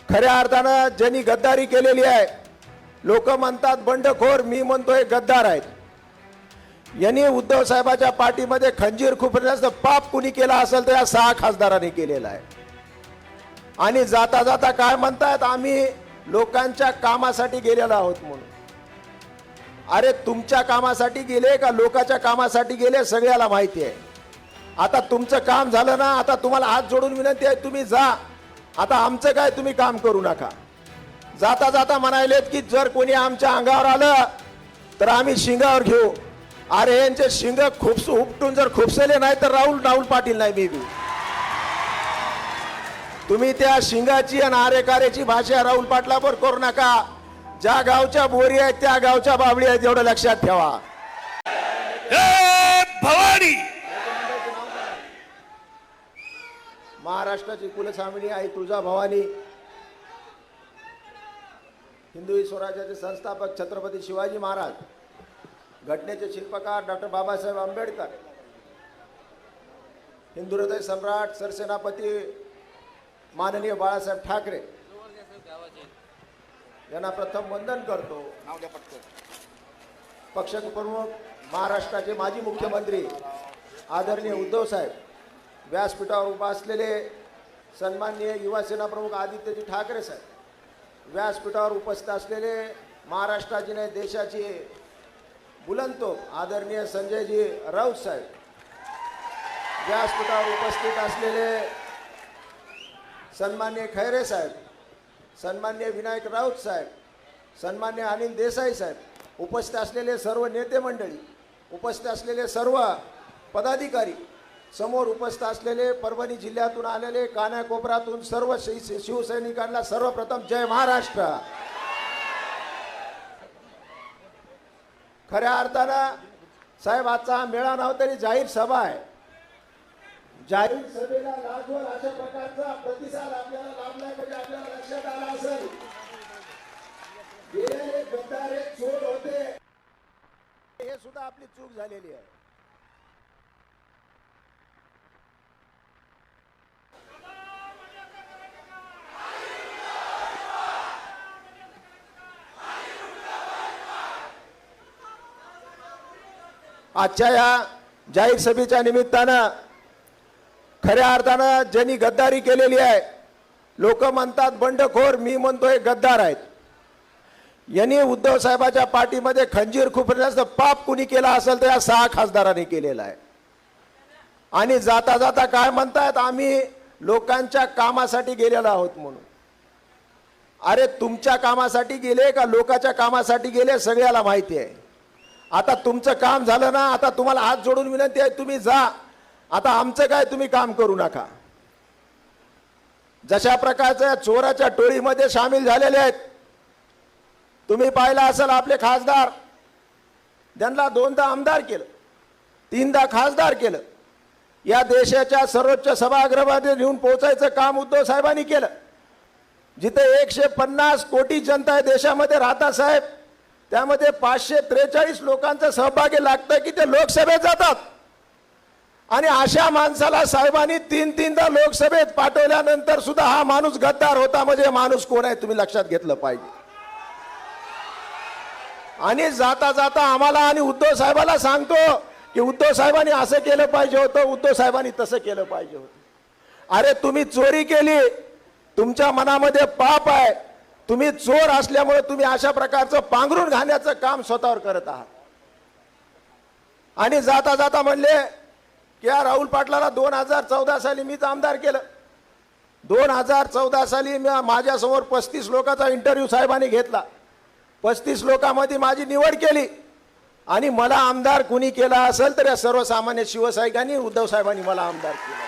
खऱ्या अर्थानं ज्यांनी गद्दारी केलेली आहे, लोक म्हणतात बंडखोर, मी म्हणतोय गद्दार आहेत. यांनी उद्धव साहेबाच्या पाठीमध्ये खंजीर खुपरण्याचं पाप कुणी केला असेल तर या 6 खासदारांनी केलेलं आहे. आणि जाता जाता काय म्हणतात, आम्ही लोकांच्या कामासाठी गेलेलो आहोत म्हणून. अरे तुमच्या कामासाठी गेले का लोकांच्या कामासाठी गेले सगळ्याला माहिती आहे. आता तुमचं काम झालं ना, आता तुम्हाला हात जोडून विनंती आहे, तुम्ही जा. आता आमचं काय तुम्ही काम करू नका. जाता जाता म्हणालेत की जर कोणी आमच्या अंगावर आलं तर आम्ही शिंगावर घेऊ. अरे यांचे शिंग उपटून जर खुपसले नाही तर राहुल पाटील नाही मी. तुम्ही त्या शिंगाची आणि आरेकारेची भाषा राहुल पाटलावर करू नका. ज्या गावच्या बोरी आहेत त्या गावच्या बाबळी आहेत एवढं लक्षात ठेवा. भवानी महाराष्ट्राची कुलस्वामिनी आई तुळजाभवानी, हिंदवी स्वराज्याचे संस्थापक छत्रपती शिवाजी महाराज, घटनेचे शिल्पकार डॉक्टर बाबासाहेब आंबेडकर, हिंदू हृदय सम्राट सरसेनापती माननीय बाळासाहेब ठाकरे यांना प्रथम वंदन करतो. पक्षप्रमुख महाराष्ट्राचे माजी मुख्यमंत्री आदरणीय उद्धव साहेब, व्यासपीठावर उभा असलेले सन्माननीय युवासेना प्रमुख आदित्यजी ठाकरे साहेब, व्यासपीठावर उपस्थित असलेले महाराष्ट्राची नाही देशाची बुलंदतोफ आदरणीय संजयजी राऊत साहेब, व्यासपीठावर उपस्थित असलेले सन्माननीय खैरे साहेब, सन्माननीय विनायक राऊत साहेब, सन्माननीय अनिल देसाई साहेब, उपस्थित असलेले सर्व नेते मंडळी, उपस्थित असलेले सर्व पदाधिकारी, समोर उपस्थित असलेले परभणी जिल्ह्यातून आलेले कानाकोपऱ्यातून सर्व शिवसैनिकांना सर्वप्रथम जय महाराष्ट्र. खऱ्या अर्थानं साहेब आजचा हा मेळा नव्हता तरी जाहीर सभा आहे. जाहीर सभेला राजभर अशा प्रकारचा प्रतिसाद आपल्याला लाभलाय म्हणजे आपल्याला लक्षात आला असेल गेले गद्दारे चोर होते, हे सुद्धा आपली चूक झालेली आहे. आजच्या या जाहीर सभेच्या निमित्तानं खऱ्या अर्थानं ज्यांनी गद्दारी केलेली आहे, लोक म्हणतात बंडखोर, मी म्हणतोय गद्दार आहेत. यांनी उद्धव साहेबाच्या पाठीमध्ये खंजीर खुपरण्याचं पाप कुणी केला असेल तर या 6 खासदारांनी केलेलं आहे. आणि जाता जाता काय म्हणतात, आम्ही लोकांच्या कामासाठी गेलेलो आहोत म्हणून. अरे तुमच्या कामासाठी गेले का लोकांच्या कामासाठी गेले सगळ्याला माहिती आहे. आता तुमचं काम झालं ना, आता तुम्हाला हात जोडून विनंती आहे, तुम्ही जा. आता आमचं काय तुम्ही काम करू नका. जशा प्रकारच्या चोराच्या टोळीमध्ये सामील झालेले आहेत. तुम्ही पाहिलं असेल आपले खासदार, त्यांना 2दा आमदार केलं, 3दा खासदार केलं. या देशाच्या सर्वोच्च सभागृहामध्ये नेऊन पोहोचायचं काम उद्धव साहेबांनी केलं. जिथे 150 कोटी जनता आहे देशामध्ये राहता साहेब, त्यामध्ये 543 लोकांचा सहभागी लागतं की ते लोकसभेत जातात. आणि अशा माणसाला साहेबांनी 3-3दा लोकसभेत पाठवल्यानंतर सुद्धा हा माणूस गद्दार होता म्हणजे माणूस कोण आहे तुम्ही लक्षात घेतलं पाहिजे. आणि जाता जाता आम्हाला आणि उद्धव साहेबाला सांगतो की उद्धव साहेबांनी असं केलं पाहिजे होतं, उद्धव साहेबांनी तसं केलं पाहिजे होतं. अरे तुम्ही चोरी केली, तुमच्या मनामध्ये पाप आहे, तुम्ही चोर असल्यामुळे तुम्ही अशा प्रकारचं पांघरून घालण्याचं काम स्वतःवर करत आहात. आणि जाता जाता म्हणले की या राहुल पाटलाला 2014 साली मीच आमदार केलं. 2014 साली माझ्यासमोर 35 लोकांचा इंटरव्ह्यू साहेबांनी घेतला. 35 लोकांमध्ये माझी निवड केली आणि मला आमदार कुणी केला असेल तर या सर्वसामान्य शिवसैनिकांनी उद्धव साहेबांनी मला आमदार केलं.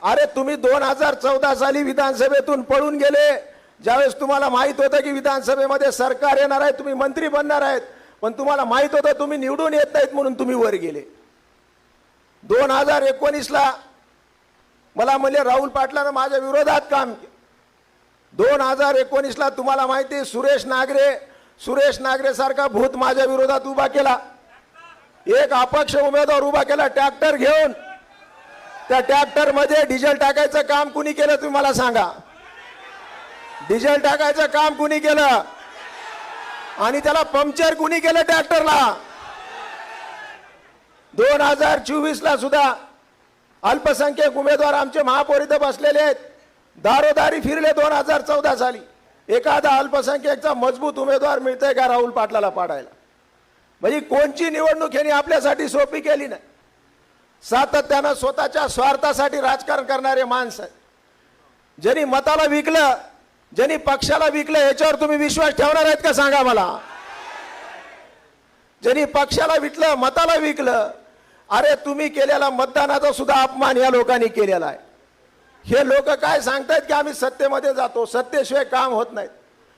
अरे तुम्ही 2014 साली विधानसभेतून पळून गेले, ज्यावेळेस तुम्हाला माहित होतं की विधानसभेमध्ये सरकार येणार आहे, तुम्ही मंत्री बनणार आहेत, पण तुम्हाला माहित होतं तुम्ही निवडून येत नाहीत म्हणून तुम्ही वर गेले. 2019ला मला म्हणले राहुल पाटलानं माझ्या विरोधात काम केलं. 2019ला तुम्हाला माहिती आहे सुरेश नागरे सारखा भूत माझ्या विरोधात उभा केला. एक अपक्ष उमेदवार उभा केला ट्रॅक्टर घेऊन. त्या ट्रॅक्टर मध्ये डिझेल टाकायचं काम कुणी केलं तुम्ही मला सांगा. डिझेल टाकायचं काम कुणी केलं आणि त्याला पंक्चर कुणी केलं ट्रॅक्टरला. 2024 ला सुद्धा अल्पसंख्याक उमेदवार आमचे महापौर इथं बसलेले आहेत. दारोदारी फिरले 2014 साली. एखादा अल्पसंख्याकचा मजबूत उमेदवार मिळतंय का राहुल पाटलाला पाडायला? म्हणजे कोणची निवडणूक यांनी आपल्यासाठी सोपी केली नाही. सातत्यानं स्वतःच्या स्वार्थासाठी राजकारण करणारे माणसं, ज्यांनी मताला विकलं, ज्यांनी पक्षाला विकलं, याच्यावर तुम्ही विश्वास ठेवणार आहेत का सांगा मला? ज्यांनी पक्षाला विकलं, मताला विकलं, अरे तुम्ही केलेला मतदानाचा सुद्धा अपमान या लोकांनी केलेला आहे. हे लोक काय सांगतायत की आम्ही सत्तेमध्ये जातो, सत्तेशिवाय काम होत नाहीत,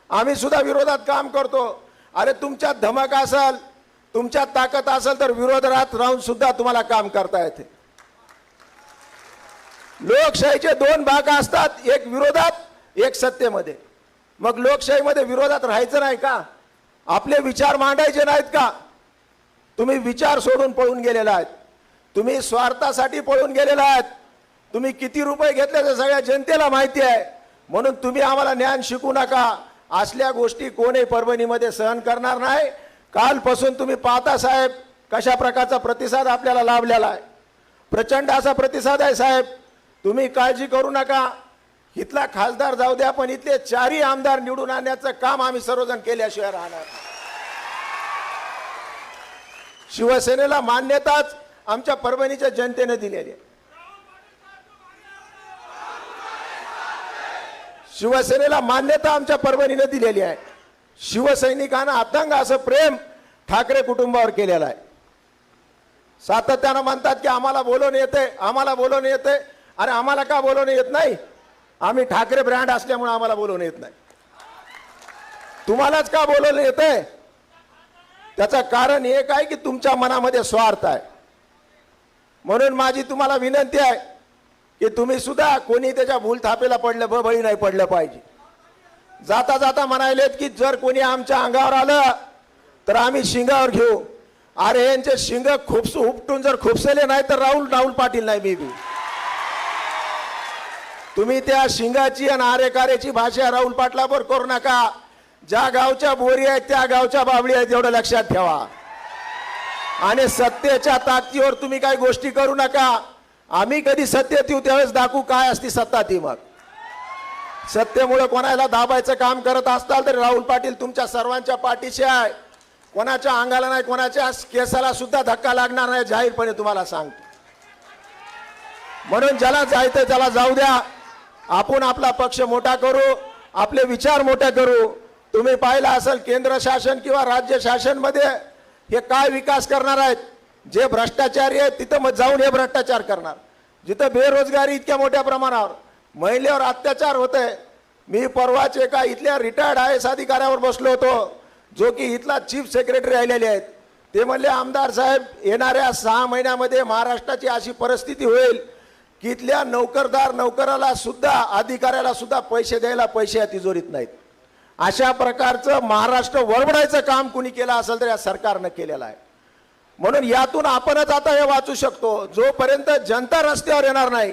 आम्ही सुद्धा विरोधात काम करतो. अरे तुमच्यात धमक असेल, तुमच्यात ताकद असेल तर विरोधात राहून सुद्धा तुम्हाला काम करता येते. लोकशाहीचे दोन भाग असतात, एक विरोधात, एक सत्तेमध्ये. मग लोकशाहीमध्ये विरोधात राहायचं नाही का? आपले विचार मांडायचे नाहीत का? तुम्ही विचार सोडून पळून गेलेला आहात, तुम्ही स्वार्थासाठी पळून गेलेला आहात. तुम्ही किती रुपये घेतले ते सगळ्या जनतेला माहिती आहे. म्हणून तुम्ही आम्हाला ज्ञान शिकू नका. असल्या गोष्टी कोणी परभणीमध्ये सहन करणार नाही. कालपासून तुम्ही पाहता साहेब कशा प्रकारचा प्रतिसाद आपल्याला लाभलेला आहे. प्रचंड असा प्रतिसाद आहे साहेब. तुम्ही काळजी करू नका. इथला खासदार जाऊ द्या, पण इथले चारही आमदार निवडून आणण्याचं काम आम्ही सर्वजण केल्याशिवाय राहणार. शिवसेनेला मान्यताच आमच्या परभणीच्या जनतेने दिलेली आहे. शिवसेनेला मान्यता आमच्या परभणीने दिलेली आहे. शिवसैनिकांना अतंग असं प्रेम ठाकरे कुटुंबावर केलेलं आहे. सातत्यानं म्हणतात की आम्हाला बोलवणे येते, आम्हाला बोलवणे येते. अरे आम्हाला का बोलवणे येत नाही? आम्ही ठाकरे ब्रँड असल्यामुळे आम्हाला बोलवणे येत नाही. तुम्हालाच का बोलवणे येते? त्याचं कारण एक आहे की तुमच्या मनामध्ये स्वार्थ आहे. म्हणून माझी तुम्हाला विनंती आहे की तुम्ही सुद्धा कोणी त्याच्या भूलथापेला पडलं, बळी नाही पडलं पाहिजे. जाता जाता म्हणायलेत की जर कोणी आमच्या अंगावर आलं तर आम्ही शिंगावर घेऊ. अरे यांचे शिंग उपटून जर खुपसले नाही तर राहुल पाटील नाही मी. तुम्ही त्या शिंगाची आणि आरेकारेची भाषा राहुल पाटलावर करू नका. ज्या गावच्या बोरी आहेत त्या गावच्या बाबळी आहेत एवढं लक्षात ठेवा. आणि सत्तेच्या ताकदीवर तुम्ही काही गोष्टी करू नका. आम्ही कधी सत्तेत येऊ त्यावेळेस दाखवू काय असती सत्ता ती. मग सत्तेमुळे कोणाला दाबायचं काम करत असताल तर राहुल पाटील तुमच्या सर्वांच्या पाठीशी आहे. कोणाच्या अंगाला नाही, कोणाच्या केसाला सुद्धा धक्का लागणार नाही, जाहीरपणे तुम्हाला सांगतो. म्हणून ज्याला जायचं त्याला जाऊ द्या. आपण आपला पक्ष मोठा करू, आपले विचार मोठे करू. तुम्ही पाहिलं असेल केंद्र शासन किंवा राज्य शासन मध्ये हे काय विकास करणार आहेत. जे भ्रष्टाचारी आहेत तिथं मग जाऊन हे भ्रष्टाचार करणार. जिथं बेरोजगारी इतक्या मोठ्या प्रमाणावर, महिलेवर अत्याचार होते. मी परवाच एका इथल्या रिटायर्ड IAS अधिकाऱ्यावर बसलो होतो, जो की इथला चीफ सेक्रेटरी राहिलेले आहेत. ते म्हणले आमदार साहेब येणाऱ्या 6 महिन्यामध्ये महाराष्ट्राची अशी परिस्थिती होईल की इथल्या नोकराला सुद्धा, अधिकाऱ्याला सुद्धा पैसे द्यायला पैसे या तिजोरीत नाहीत. अशा प्रकारचं महाराष्ट्र वरवडायचं काम कुणी केलं असेल तर या सरकारनं केलेलं आहे. म्हणून यातून आपणच आता हे वाचू शकतो. जोपर्यंत जनता रस्त्यावर येणार नाही